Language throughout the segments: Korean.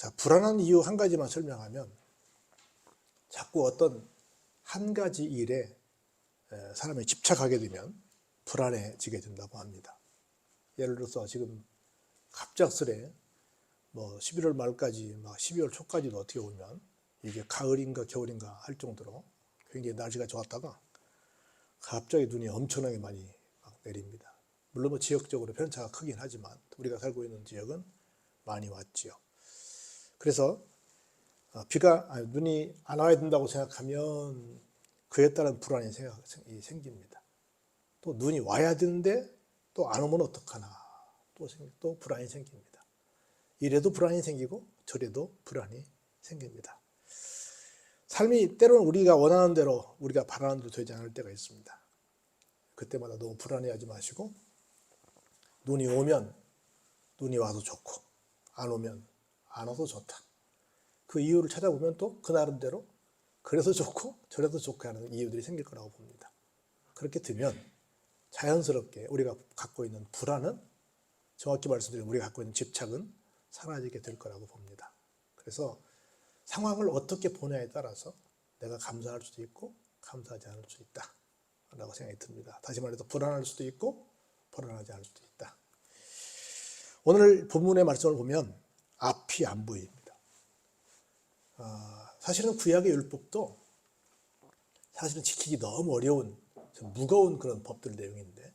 자, 불안한 이유 한 가지만 설명하면 자꾸 어떤 한 가지 일에 사람이 집착하게 되면 불안해지게 된다고 합니다. 예를 들어서 지금 갑작스레 11월 말까지 막 12월 초까지도 어떻게 보면 이게 가을인가 겨울인가 할 정도로 굉장히 날씨가 좋았다가 갑자기 눈이 엄청나게 많이 막 내립니다. 물론 지역적으로 편차가 크긴 하지만 우리가 살고 있는 지역은 많이 왔지요. 그래서 눈이 안 와야 된다고 생각하면 그에 따른 불안이 생깁니다. 또 눈이 와야 되는데 또 안 오면 어떡하나 또 불안이 생깁니다. 이래도 불안이 생기고 저래도 불안이 생깁니다. 삶이 때로는 우리가 원하는 대로 우리가 바라는 대로 되지 않을 때가 있습니다. 그때마다 너무 불안해하지 마시고 눈이 오면 눈이 와도 좋고 안 오면 안 와도 좋다. 그 이유를 찾아보면 또 그 나름대로 그래서 좋고 저래서 좋고 하는 이유들이 생길 거라고 봅니다. 그렇게 되면 자연스럽게 우리가 갖고 있는 불안은, 정확히 말씀드리면 우리가 갖고 있는 집착은 사라지게 될 거라고 봅니다. 그래서 상황을 어떻게 보냐에 따라서 내가 감사할 수도 있고 감사하지 않을 수 있다 라고 생각이 듭니다. 다시 말해서 불안할 수도 있고 불안하지 않을 수도 있다. 오늘 본문의 말씀을 보면 앞이 안 보입니다. 사실은 구약의 율법도 사실은 지키기 너무 어려운 무거운 그런 법들 내용인데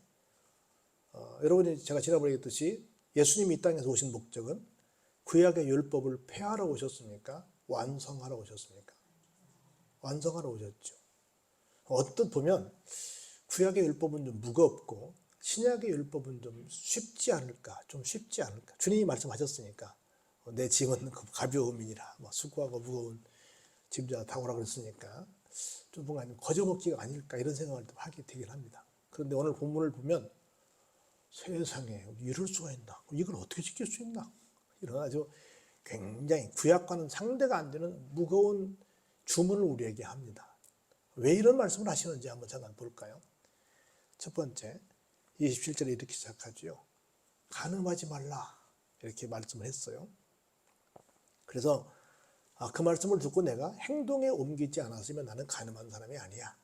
여러분이 제가 지난번에 얘기했듯이 예수님이 이 땅에서 오신 목적은 구약의 율법을 폐하러 오셨습니까? 완성하러 오셨습니까? 완성하러 오셨죠. 어떻게 보면 구약의 율법은 좀 무겁고 신약의 율법은 좀 쉽지 않을까, 주님이 말씀하셨으니까 내 짐은 가벼움이니라, 수고하고 무거운 짐자 타고라 그랬으니까 좀 뭔가 거저먹기가 아닐까 이런 생각을 하게 되긴 합니다. 그런데 오늘 본문을 보면 세상에 이럴 수가 있나, 이걸 어떻게 지킬 수 있나, 이런 아주 굉장히 구약과는 상대가 안 되는 무거운 주문을 우리에게 합니다. 왜 이런 말씀을 하시는지 한번 잠깐 볼까요? 첫 번째, 27절에 이렇게 시작하죠. 간음하지 말라 이렇게 말씀을 했어요. 그래서 그 말씀을 듣고 내가 행동에 옮기지 않았으면 나는 간음한 사람이 아니야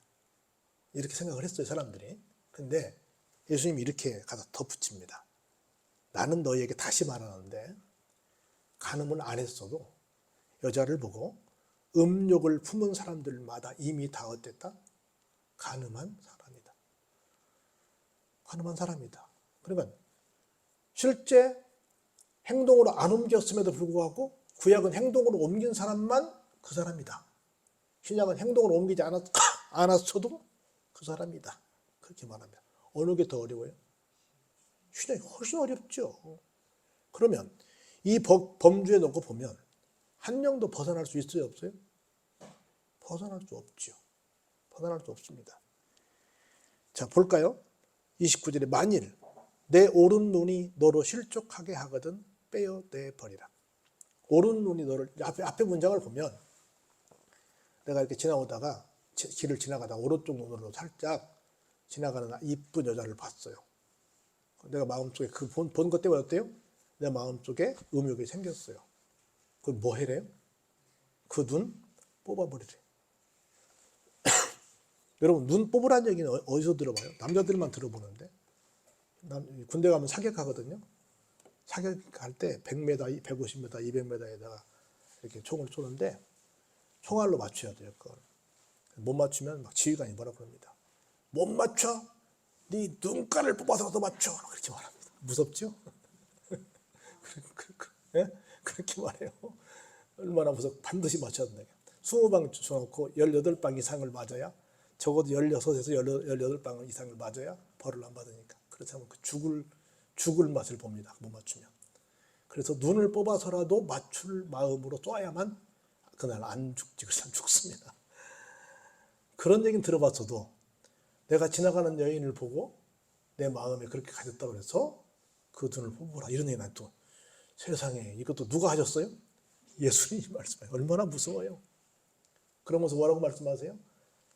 이렇게 생각을 했어요, 사람들이. 근데 예수님이 이렇게 가서 덧붙입니다. 나는 너희에게 다시 말하는데 간음은 안 했어도 여자를 보고 음욕을 품은 사람들마다 이미 다 어땠다? 간음한 사람이다. 간음한 사람이다. 그러면 실제 행동으로 안 옮겼음에도 불구하고 구약은 행동으로 옮긴 사람만 그 사람이다. 신약은 행동으로 옮기지 않았어도 그 사람이다. 그렇게 말합니다. 어느 게 더 어려워요? 신약이 훨씬 어렵죠. 그러면 이 범주에 놓고 보면 한 명도 벗어날 수 있어요, 없어요? 벗어날 수 없죠. 벗어날 수 없습니다. 자, 볼까요? 29절에 만일 내 오른 눈이 너로 실족하게 하거든 빼어내버리라. 오른 눈이 너를, 앞에 문장을 보면 내가 이렇게 지나오다가 길을 지나가다가 오른쪽 눈으로 살짝 지나가는 이쁜 여자를 봤어요. 내가 마음속에 그 본 것 때문에 어때요? 내 마음속에 음욕이 생겼어요. 그걸 뭐 해래요? 그 눈 뽑아버리래. 여러분, 눈 뽑으라는 얘기는 어디서 들어봐요? 남자들만 들어보는데. 군대 가면 사격하거든요. 사격할 때 100m, 150m, 200m에다가 이렇게 총을 쏘는데 총알로 맞춰야 돼요, 그걸. 못 맞추면 막 지휘관이 뭐라 그럽니다. 못 맞춰? 네 눈가를 뽑아서라도 맞춰. 그렇게 말합니다. 무섭죠? 그렇게 말해요. 얼마나 무섭고 반드시 맞춰야 된다. 20방 줘놓고 18방 이상을 맞아야, 적어도 16에서 18방 이상을 맞아야 벌을 안 받으니까. 그렇지 않으면 죽을 맛을 봅니다. 못 맞추면. 그래서 눈을 뽑아서라도 맞출 마음으로 쏴야만 그날 안 죽지. 그래서 죽습니다. 그런 얘기는 들어봤어도 내가 지나가는 여인을 보고 내 마음에 그렇게 가졌다고 해서 그 눈을 뽑으라 이런 얘기는 또 세상에 이것도 누가 하셨어요? 예수님이 말씀해요. 얼마나 무서워요. 그러면서 뭐라고 말씀하세요?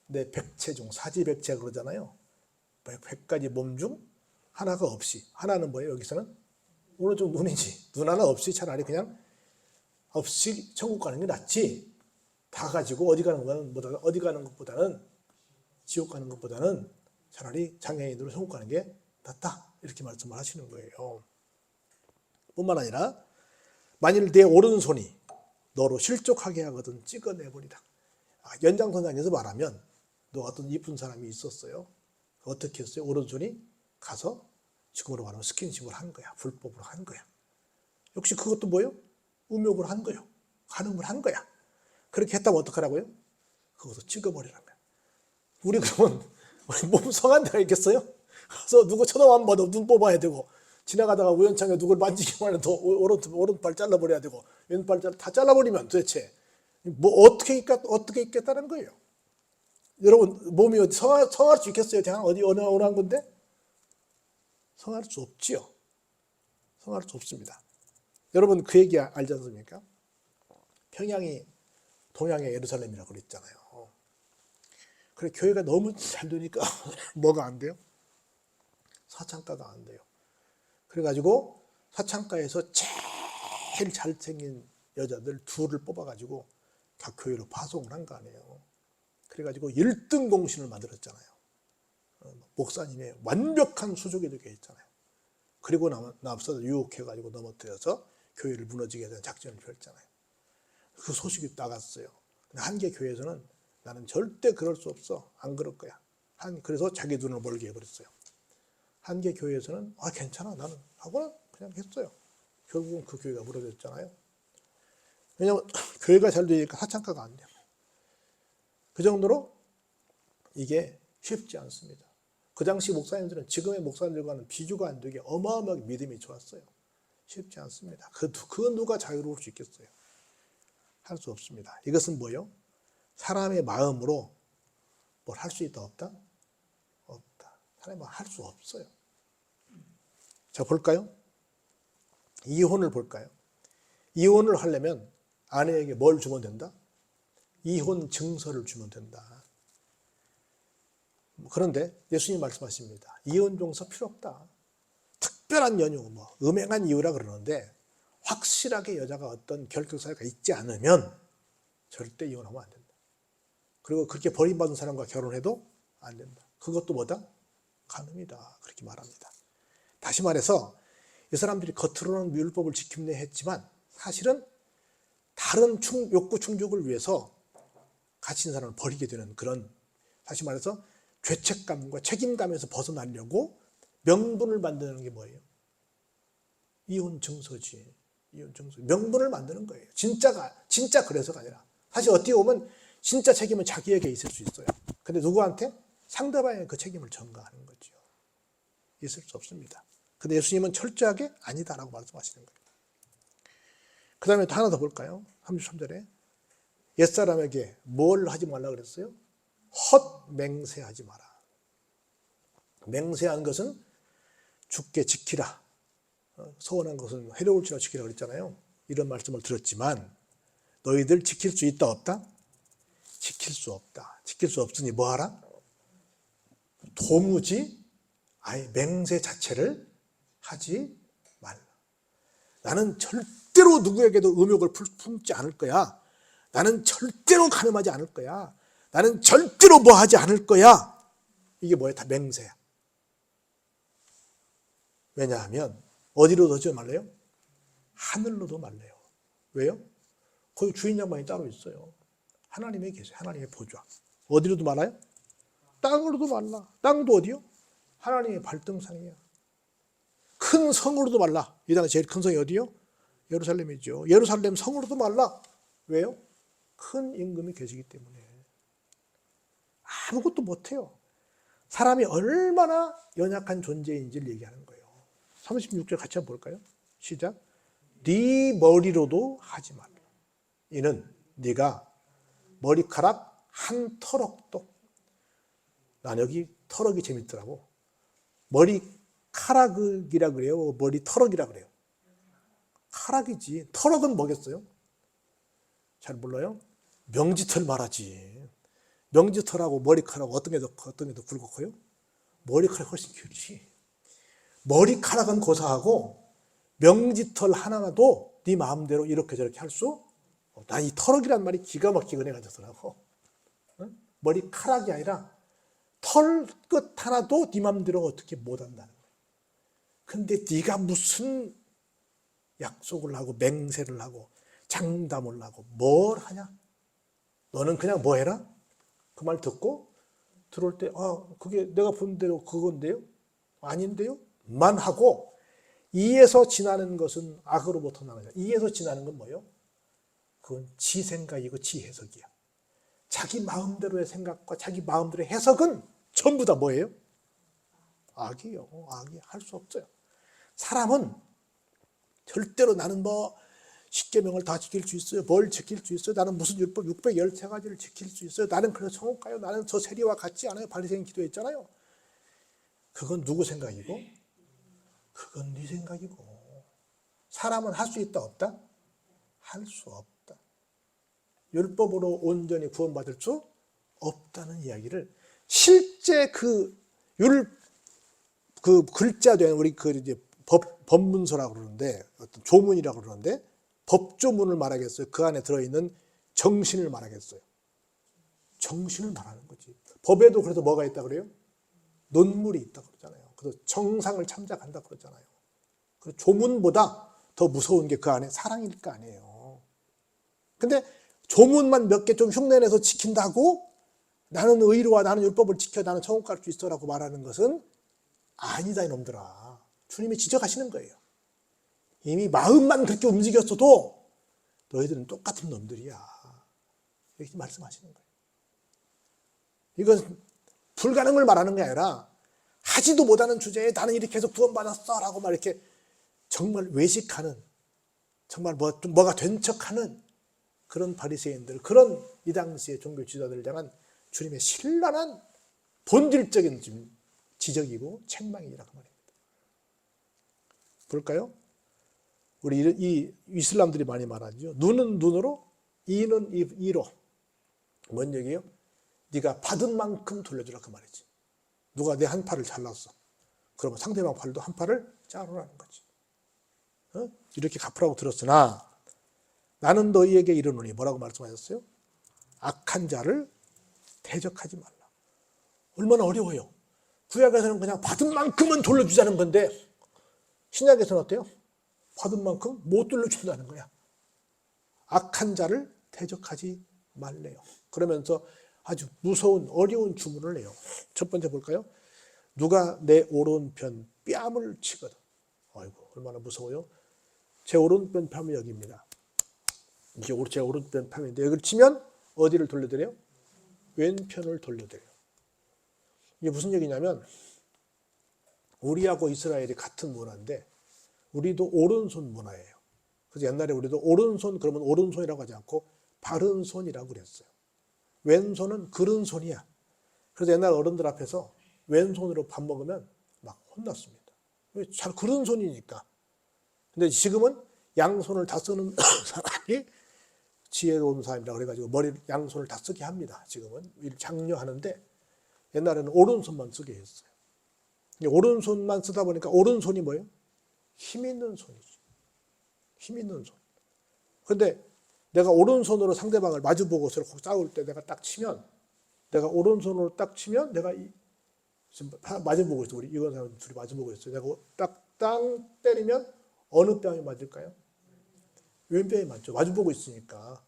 내 백체 중 사지백체 그러잖아요. 100가지 몸 중 하나가 없이. 하나는 뭐예요? 여기서는 오른쪽 눈이지. 눈 하나 없이 차라리 그냥 없이 천국 가는 게 낫지. 다 가지고 어디 가는 것보다는 지옥 가는 것보다는 차라리 장애인으로 천국 가는 게 낫다. 이렇게 말씀을 하시는 거예요. 뿐만 아니라 만일 내 오른손이 너로 실족하게 하거든 찍어내버리라. 연장선상에서 말하면 너 어떤 이쁜 사람이 있었어요. 어떻게 했어요? 오른손이 가서 지금으로 말하면 스킨십을 한 거야. 불법으로 한 거야. 역시 그것도 뭐예요? 음욕을 한 거예요. 간음을 한 거야. 그렇게 했다면 어떡하라고요? 그것도 찍어버리라는 거야. 우리 그러면 우리 몸 성한 데가 있겠어요? 가서 누구 쳐다만 봐도 눈 뽑아야 되고, 지나가다가 우연찮게 누굴 만지기만 해도 오른발 잘라버려야 되고, 왼발 다 잘라버리면 도대체 뭐 어떻게 있겠다는 거예요. 여러분 몸이 어디 성할 수 있겠어요? 어디 어느 한 군데? 성할 수 없지요. 성할 수 없습니다. 여러분 그 얘기 알지 않습니까? 평양이 동양의 예루살렘이라고 그랬잖아요. 그래 교회가 너무 잘 되니까 뭐가 안 돼요? 사창가가 안 돼요. 그래가지고 사창가에서 제일 잘생긴 여자들 둘을 뽑아가지고 각 교회로 파송을 한 거 아니에요. 그래가지고 1등 공신을 만들었잖아요. 목사님의 완벽한 수족이 되게 했잖아요. 그리고 나서서 유혹해가지고 넘어뜨려서 교회를 무너지게 된 작전을 펼잖아요. 그 소식이 나갔어요. 근데 한계 교회에서는 나는 절대 그럴 수 없어. 안 그럴 거야. 그래서 자기 눈을 멀게 해버렸어요. 한계 교회에서는 괜찮아 나는 하고는 그냥 했어요. 결국은 그 교회가 무너졌잖아요. 왜냐하면 교회가 잘 되니까 사창가가 안 돼요. 그 정도로 이게 쉽지 않습니다. 그 당시 목사님들은 지금의 목사님들과는 비교가 안 되게 어마어마하게 믿음이 좋았어요. 쉽지 않습니다. 그 누가 자유로울 수 있겠어요? 할 수 없습니다. 이것은 뭐예요? 사람의 마음으로 뭘 할 수 있다 없다? 없다. 사람의 마음 할 수 없어요. 자 볼까요? 이혼을 볼까요? 이혼을 하려면 아내에게 뭘 주면 된다? 이혼 증서를 주면 된다. 그런데 예수님 말씀하십니다. 이혼 증서 필요 없다. 특별한 연유, 음행한 이유라 그러는데 확실하게 여자가 어떤 결격 사유가 있지 않으면 절대 이혼하면 안 된다. 그리고 그렇게 버림받은 사람과 결혼해도 안 된다. 그것도 뭐다? 간음이다. 그렇게 말합니다. 다시 말해서 이 사람들이 겉으로는 율법을 지킴려 했지만 사실은 다른 욕구 충족을 위해서 갇힌 사람을 버리게 되는 그런, 다시 말해서 죄책감과 책임감에서 벗어나려고 명분을 만드는 게 뭐예요? 이혼 증서지. 이혼 증서. 명분을 만드는 거예요. 진짜 그래서가 아니라. 사실 어떻게 보면 진짜 책임은 자기에게 있을 수 있어요. 근데 누구한테? 상대방에게 그 책임을 전가하는 거죠. 있을 수 없습니다. 근데 예수님은 철저하게 아니다라고 말씀하시는 거예요. 그 다음에 또 하나 더 볼까요? 33절에 옛사람에게 뭘 하지 말라 그랬어요? 헛맹세하지 마라. 맹세한 것은 주께 지키라. 서원한 것은 해로울지라 지키라 그랬잖아요. 이런 말씀을 들었지만 너희들 지킬 수 있다 없다? 지킬 수 없다. 지킬 수 없으니 뭐 하라? 도무지 아예 맹세 자체를 하지 말라. 나는 절대로 누구에게도 음욕을 품지 않을 거야. 나는 절대로 간음하지 않을 거야. 나는 절대로 뭐 하지 않을 거야. 이게 뭐야? 다 맹세야. 왜냐하면 어디로 넣지 말래요? 하늘로도 말래요. 왜요? 거기 주인 양반이 따로 있어요. 하나님이 계세요. 하나님의 보좌. 어디로도 말아요? 땅으로도 말라. 땅도 어디요? 하나님의 발등상이야. 큰 성으로도 말라. 이 땅에 제일 큰 성이 어디요? 예루살렘이죠. 예루살렘 성으로도 말라. 왜요? 큰 임금이 계시기 때문에. 아무것도 못해요. 사람이 얼마나 연약한 존재인지를 얘기하는 거예요. 36절 같이 한번 볼까요? 시작. 네 머리로도 하지 말라. 이는 네가 머리카락 한 터럭도, 난 여기 터럭이 재밌더라고. 머리카락이라 그래요? 머리 터럭이라 그래요? 카락이지. 터럭은 뭐겠어요? 잘 몰라요? 명지털 말하지. 명지털하고 머리카락 어떤 게 더 굵고 커요? 머리카락이 훨씬 길지. 머리카락은 고사하고 명지털 하나도 네 마음대로 이렇게 저렇게 할 수 없다. 이 터럭이란 말이 기가 막히게 은혜가 되더라고. 응? 머리카락이 아니라 털 끝 하나도 네 마음대로 어떻게 못한다는 거야. 근데 네가 무슨 약속을 하고 맹세를 하고 장담을 하고 뭘 하냐? 너는 그냥 뭐 해라? 그 말 듣고 들어올 때 그게 내가 본 대로 그건데요? 아닌데요? 만 하고 이에서 지나는 것은 악으로부터 나가자. 이에서 지나는 건 뭐예요? 그건 지 생각이고 지 해석이야. 자기 마음대로의 생각과 자기 마음대로의 해석은 전부 다 뭐예요? 악이요. 악이 할 수 없어요. 사람은 절대로 나는 뭐 십계명을 다 지킬 수 있어요. 뭘 지킬 수 있어요. 나는 무슨 율법 613가지를 지킬 수 있어요. 나는 그래서 천국 가요. 나는 저 세리와 같지 않아요. 바리새인 기도했잖아요. 그건 누구 생각이고? 그건 네 생각이고. 사람은 할 수 있다 없다? 할 수 없다. 율법으로 온전히 구원받을 수 없다는 이야기를 실제 그 글자된 우리 이제 법문서라고 그러는데 어떤 조문이라고 그러는데 법조문을 말하겠어요. 그 안에 들어있는 정신을 말하겠어요. 정신을 말하는 거지. 법에도 그래서 뭐가 있다 그래요? 논물이 있다 그러잖아요. 그래서 정상을 참작한다 그러잖아요. 그래서 조문보다 더 무서운 게 그 안에 사랑일 거 아니에요. 근데 조문만 몇 개 좀 흉내내서 지킨다고 나는 의로와 나는 율법을 지켜 나는 천국 갈 수 있어라고 말하는 것은 아니다 이놈들아. 주님이 지적하시는 거예요. 이미 마음만 그렇게 움직였어도 너희들은 똑같은 놈들이야. 이렇게 말씀하시는 거예요. 이건 불가능을 말하는 게 아니라 하지도 못하는 주제에 나는 이렇게 해서 구원받았어 라고 막 이렇게 정말 외식하는 정말 뭐가 된 척하는 그런 바리새인들, 그런 이 당시의 종교 지도자들을 향한 주님의 신랄한 본질적인 지적이고 책망이라 그 말입니다. 볼까요? 우리 이 이슬람들이 많이 말하죠. 눈은 눈으로, 이는 이로. 뭔 얘기예요? 네가 받은 만큼 돌려주라 그 말이지. 누가 내 한 팔을 잘랐어. 그러면 상대방 팔도 한 팔을 자르라는 거지. 이렇게 갚으라고 들었으나 나는 너희에게 이르노니 뭐라고 말씀하셨어요? 악한 자를 대적하지 말라. 얼마나 어려워요. 구약에서는 그냥 받은 만큼은 돌려주자는 건데 신약에서는 어때요? 받은 만큼 못 돌려준다는 거야. 악한 자를 대적하지 말래요. 그러면서 아주 무서운 어려운 주문을 해요. 첫 번째 볼까요? 누가 내 오른편 뺨을 치거든. 아이고 얼마나 무서워요. 제 오른편 뺨이 여기입니다. 이게 제 오른편 뺨인데 여기를 치면 어디를 돌려드려요? 왼편을 돌려드려요. 이게 무슨 얘기냐면 우리하고 이스라엘이 같은 문화인데 우리도 오른손 문화예요. 그래서 옛날에 우리도 오른손 그러면 오른손이라고 하지 않고 바른 손이라고 그랬어요. 왼손은 그른 손이야. 그래서 옛날 어른들 앞에서 왼손으로 밥 먹으면 막 혼났습니다. 왜? 잘 그른 손이니까. 근데 지금은 양손을 다 쓰는 사람이 지혜로운 사람이라고 그래가지고 양손을 다 쓰게 합니다. 지금은 장려하는데 옛날에는 오른손만 쓰게 했어요. 오른손만 쓰다 보니까 오른손이 뭐예요? 힘 있는 손이죠. 힘 있는 손. 그런데 내가 오른손으로 상대방을 마주보고 싸울 때 내가 딱 치면 내가 오른손으로 딱 치면 내가 지금 마주보고 있어. 우리 이건 사람 둘이 마주보고 있어요. 내가 딱 땅 때리면 어느 뺨이 맞을까요? 왼뺨이 맞죠. 마주보고 있으니까.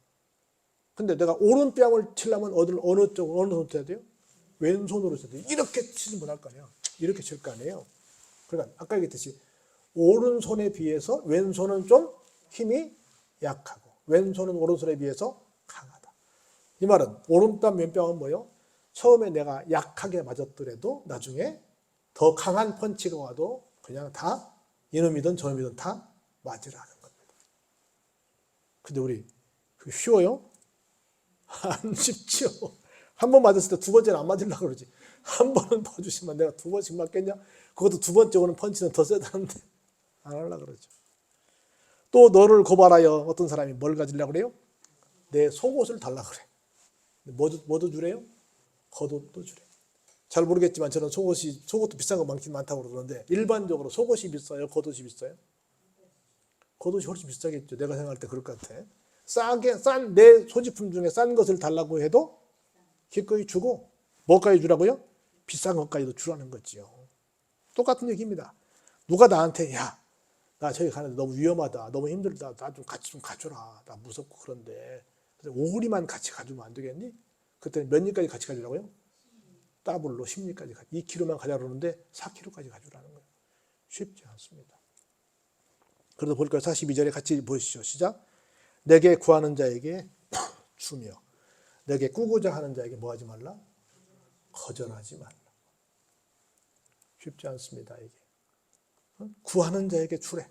근데 내가 오른뺨을 치려면 어느 손 쳐야 돼요? 왼손으로 쳐야 돼요. 이렇게 치지 못할 거 아니에요. 이렇게 칠 거 아니에요. 그러니까 아까 얘기했듯이 오른손에 비해서 왼손은 좀 힘이 약하고 왼손은 오른손에 비해서 강하다. 이 말은 오른뺨 왼뺨은 뭐예요? 처음에 내가 약하게 맞았더라도 나중에 더 강한 펀치가 와도 그냥 다 이놈이든 저놈이든 다 맞으라는 겁니다. 근데 우리 쉬워요? 안 쉽죠. 한 번 맞았을 때 두 번째는 안 맞으려고 그러지. 한 번은 봐주시면 내가 두 번씩 맞겠냐? 그것도 두 번째 오는 펀치는 더 세다는데 안 하려고 그러죠. 또 너를 고발하여 어떤 사람이 뭘 가지려고 그래요? 내 속옷을 달라고 그래. 뭐도 주래요? 겉옷도 주래. 잘 모르겠지만 저는 속옷도 비싼 거 많긴 많다고 그러는데 일반적으로 속옷이 비싸요? 겉옷이 비싸요? 겉옷이 훨씬 비싸겠죠. 내가 생각할 때 그럴 것 같아. 싼 내 소지품 중에 싼 것을 달라고 해도 기꺼이 주고, 뭐까지 주라고요? 비싼 것까지도 주라는 거지요. 똑같은 얘기입니다. 누가 나한테 야, 나 저기 가는데 너무 위험하다, 너무 힘들다, 나 좀 같이 좀 가줘라, 나 무섭고 그런데 오리만 같이 가주면 안 되겠니? 그때는 몇 리까지 같이 가주라고요? 더블로 10리까지 2kg만 가자 그러는데 4kg까지 가주라는 거예요. 쉽지 않습니다. 그래도 볼까요? 42절에 같이 보시죠. 시작. 내게 구하는 자에게 주며 내게 꾸고자 하는 자에게 뭐 하지 말라? 거절하지 말라. 쉽지 않습니다. 이게. 구하는 자에게 주래.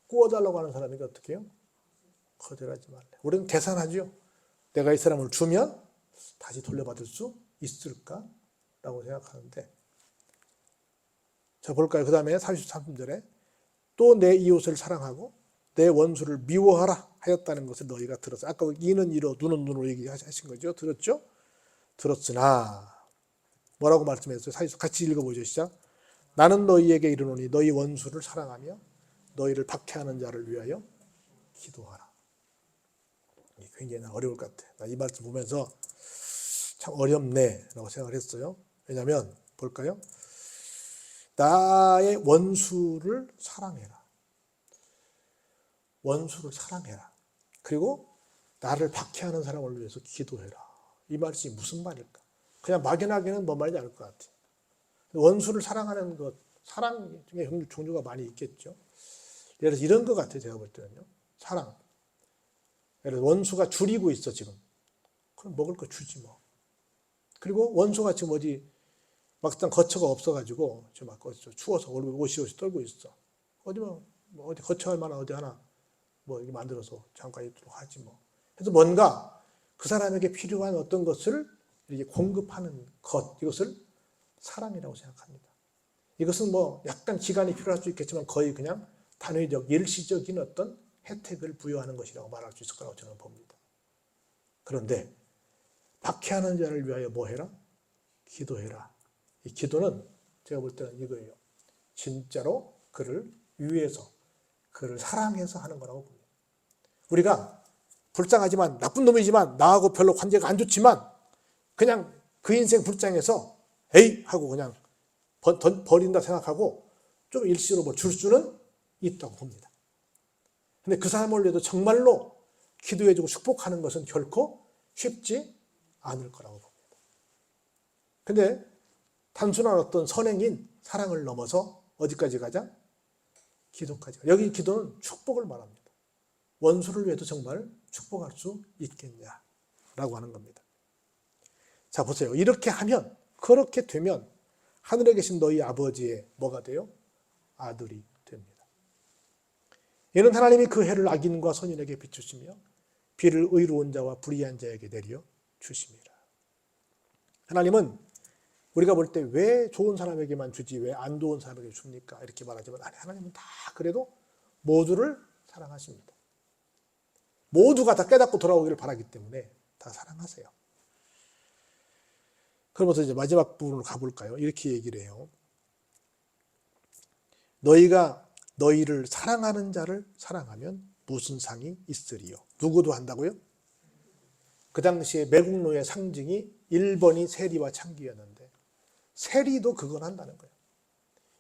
꾸어달라고 하는 사람에게 어떻게 해요? 거절하지 말래. 우리는 계산하죠. 내가 이 사람을 주면 다시 돌려받을 수 있을까? 라고 생각하는데, 자 볼까요? 그 다음에 33절에 또 내 이웃을 사랑하고 내 원수를 미워하라 하였다는 것을 너희가 들었어. 아까 이는 이로 눈은 눈으로 얘기하신 거죠. 들었죠? 들었으나 뭐라고 말씀했어요? 같이 읽어보죠. 시작. 나는 너희에게 이르노니 너희 원수를 사랑하며 너희를 박해하는 자를 위하여 기도하라. 굉장히 어려울 것 같아. 나 이 말씀 보면서 참 어렵네 라고 생각을 했어요. 왜냐하면 볼까요? 나의 원수를 사랑해라. 원수를 사랑해라. 그리고 나를 박해하는 사람을 위해서 기도해라. 이 말씀이 무슨 말일까? 그냥 막연하게는 뭔 말인지 알 것 같아요. 원수를 사랑하는 것, 사랑 중에 종류가 많이 있겠죠. 예를 들어서 이런 것 같아요. 제가 볼 때는요. 사랑. 예를 들어서 원수가 줄이고 있어 지금. 그럼 먹을 거 주지 뭐. 그리고 원수가 지금 어디 막상 거처가 없어가지고 지금 막 추워서 옷이 떨고 있어. 어디 뭐 어디 거처할 만한 어디 하나 뭐 이렇게 만들어서 잠깐 있도록 하지 뭐. 그래서 뭔가 그 사람에게 필요한 어떤 것을 이렇게 공급하는 것, 이것을 사랑이라고 생각합니다. 이것은 뭐 약간 기간이 필요할 수 있겠지만 거의 그냥 단회적, 일시적인 어떤 혜택을 부여하는 것이라고 말할 수 있을 거라고 저는 봅니다. 그런데 박해하는 자를 위하여 뭐 해라? 기도해라. 이 기도는 제가 볼 때는 이거예요. 진짜로 그를 위해서, 그를 사랑해서 하는 거라고 봅니다. 우리가 불쌍하지만 나쁜 놈이지만 나하고 별로 관계가 안 좋지만 그냥 그 인생 불쌍해서 에이 하고 그냥 버린다 생각하고 좀 일시로 뭐 줄 수는 있다고 봅니다. 근데 그 사람을 위해서 정말로 기도해주고 축복하는 것은 결코 쉽지 않을 거라고 봅니다. 근데 단순한 어떤 선행인 사랑을 넘어서 어디까지 가자? 기도까지 가자. 여기 기도는 축복을 말합니다. 원수를 위해도 정말 축복할 수 있겠냐라고 하는 겁니다. 자 보세요. 이렇게 하면, 그렇게 되면 하늘에 계신 너희 아버지의 뭐가 돼요? 아들이 됩니다. 이는 하나님이 그 해를 악인과 선인에게 비추시며 비를 의로운 자와 불의한 자에게 내려 주심이라. 하나님은 우리가 볼 때 왜 좋은 사람에게만 주지 왜 안 좋은 사람에게 줍니까? 이렇게 말하지만 아니, 하나님은 다 그래도 모두를 사랑하십니다. 모두가 다 깨닫고 돌아오기를 바라기 때문에 다 사랑하세요. 그러면서 이제 마지막 부분으로 가볼까요? 이렇게 얘기를 해요. 너희가 너희를 사랑하는 자를 사랑하면 무슨 상이 있으리요? 누구도 한다고요? 그 당시에 매국노의 상징이 1번이 세리와 창기였는데 세리도 그건 한다는 거예요.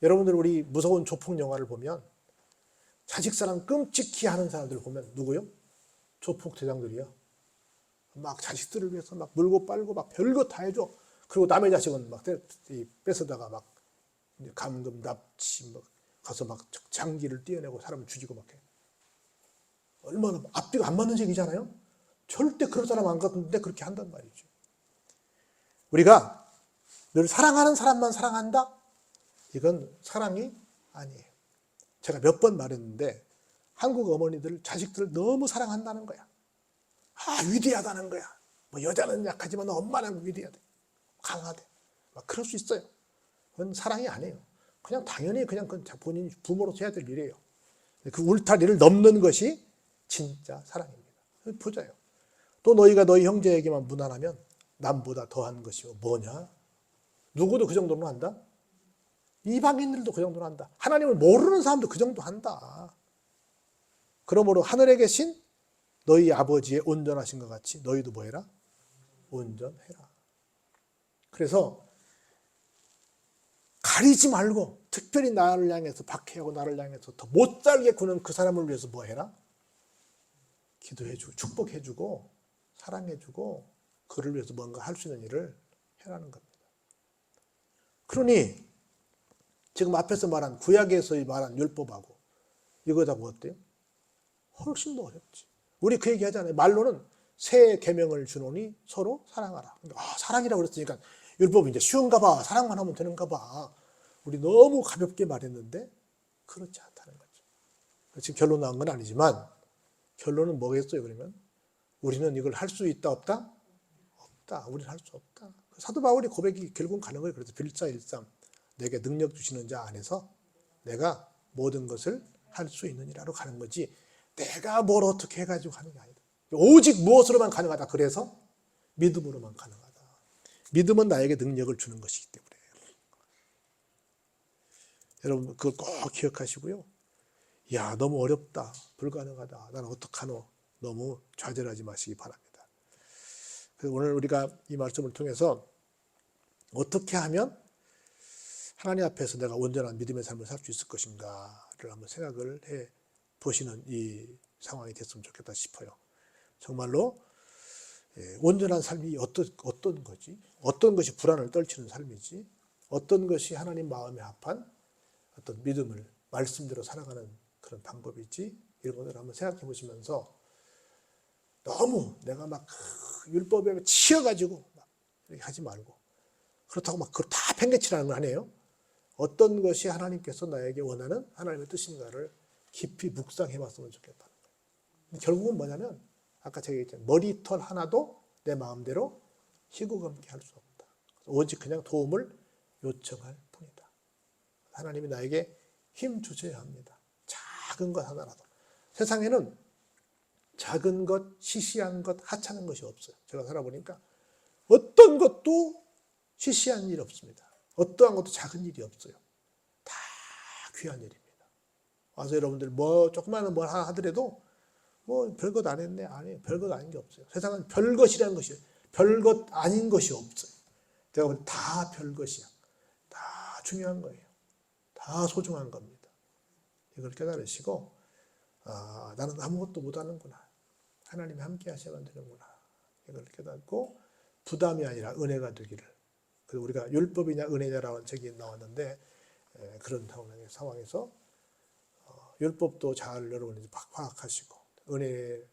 여러분들 우리 무서운 조폭 영화를 보면 자식 사랑 끔찍히 하는 사람들을 보면 누구요? 조폭 대장들이요. 막 자식들을 위해서 막 물고 빨고 막 별거 다 해줘. 그리고 남의 자식은 막 뺏어다가 막 감금 납치 막 가서 막 장기를 떼어내고 사람을 죽이고 막 해. 얼마나 앞뒤가 안 맞는 얘기잖아요. 절대 그런 사람 안 같은데 그렇게 한단 말이죠. 우리가 늘 사랑하는 사람만 사랑한다? 이건 사랑이 아니에요. 제가 몇 번 말했는데 한국 어머니들 자식들을 너무 사랑한다는 거야. 아, 위대하다는 거야. 뭐 여자는 약하지만 엄마는 위대하대. 강하대. 막 그럴 수 있어요. 그건 사랑이 아니에요. 그냥 당연히 그냥 본인이 부모로서 해야 될 일이에요. 그 울타리를 넘는 것이 진짜 사랑입니다. 보자요. 또 너희가 너희 형제에게만 무난하면 남보다 더한 것이 뭐냐? 누구도 그 정도는 한다? 이방인들도 그 정도는 한다. 하나님을 모르는 사람도 그 정도 한다. 그러므로 하늘에 계신 너희 아버지의 온전하신 것 같이 너희도 뭐해라? 온전해라. 그래서 가리지 말고 특별히 나를 향해서 박해하고 나를 향해서 더 못 살게 구는 그 사람을 위해서 뭐해라? 기도해주고 축복해주고 사랑해주고 그를 위해서 뭔가 할 수 있는 일을 해라는 겁니다. 그러니 지금 앞에서 말한 구약에서 말한 율법하고 이거하고 어때요? 훨씬 더 어렵지. 우리 그 얘기 하잖아요. 말로는 새 계명을 주노니 서로 사랑하라. 사랑이라고 그랬으니까 율법이 이제 쉬운가 봐. 사랑만 하면 되는가 봐. 우리 너무 가볍게 말했는데 그렇지 않다는 거죠. 지금 결론 나온 건 아니지만 결론은 뭐겠어요? 그러면 우리는 이걸 할 수 있다 없다? 없다. 우리는 할 수 없다. 사도 바울이 고백이 결국은 가는 거예요. 그래서 빌자 1:3 내게 능력 주시는 자 안에서 내가 모든 것을 할 수 있느니라로 가는 거지 내가 뭘 어떻게 해가지고 하는 게 아니다. 오직 무엇으로만 가능하다. 그래서 믿음으로만 가능하다. 믿음은 나에게 능력을 주는 것이기 때문에 여러분 그걸 꼭 기억하시고요. 야 너무 어렵다. 불가능하다. 나는 어떡하노. 너무 좌절하지 마시기 바랍니다. 그래서 오늘 우리가 이 말씀을 통해서 어떻게 하면 하나님 앞에서 내가 온전한 믿음의 삶을 살 수 있을 것인가를 한번 생각을 해 보시는 이 상황이 됐으면 좋겠다 싶어요. 정말로 온전한 삶이 어떤 거지? 어떤 것이 불안을 떨치는 삶이지? 어떤 것이 하나님 마음에 합한 어떤 믿음을 말씀대로 살아가는 그런 방법이지? 이런 것들을 한번 생각해 보시면서 너무 내가 막 율법에 치여가지고 막 이렇게 하지 말고 그렇다고 막 그걸 다 팽개치라는 건 아니에요. 어떤 것이 하나님께서 나에게 원하는 하나님의 뜻인가를 깊이 묵상해 봤으면 좋겠다는 거예요. 결국은 뭐냐면 아까 제가 얘기했잖아요. 머리털 하나도 내 마음대로 희고감게 할 수 없다. 오직 그냥 도움을 요청할 뿐이다. 하나님이 나에게 힘 주셔야 합니다. 작은 것 하나라도. 세상에는 작은 것, 시시한 것, 하찮은 것이 없어요. 제가 살아보니까 어떤 것도 시시한 일이 없습니다. 어떠한 것도 작은 일이 없어요. 다 귀한 일입니다. 와서 여러분들 뭐 조그마한 뭘 하더라도 뭐 별것 안 했네. 아니에요. 별것 아닌 게 없어요. 세상은 별것이라는 것이 별것 아닌 것이 없어요. 제가 보면 다 별것이야. 다 중요한 거예요. 다 소중한 겁니다. 이걸 깨달으시고 나는 아무것도 못하는구나. 하나님이 함께 하셔야만 되는구나. 이걸 깨닫고 부담이 아니라 은혜가 되기를. 그리고 우리가 율법이냐 은혜냐라는 책이 나왔는데 그런 상황에서 율법도 잘 여러분이 파악하시고 은혜에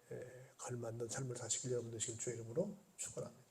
걸맞는 삶을 사시길 여러분 되시길 주의 이름으로 축원합니다.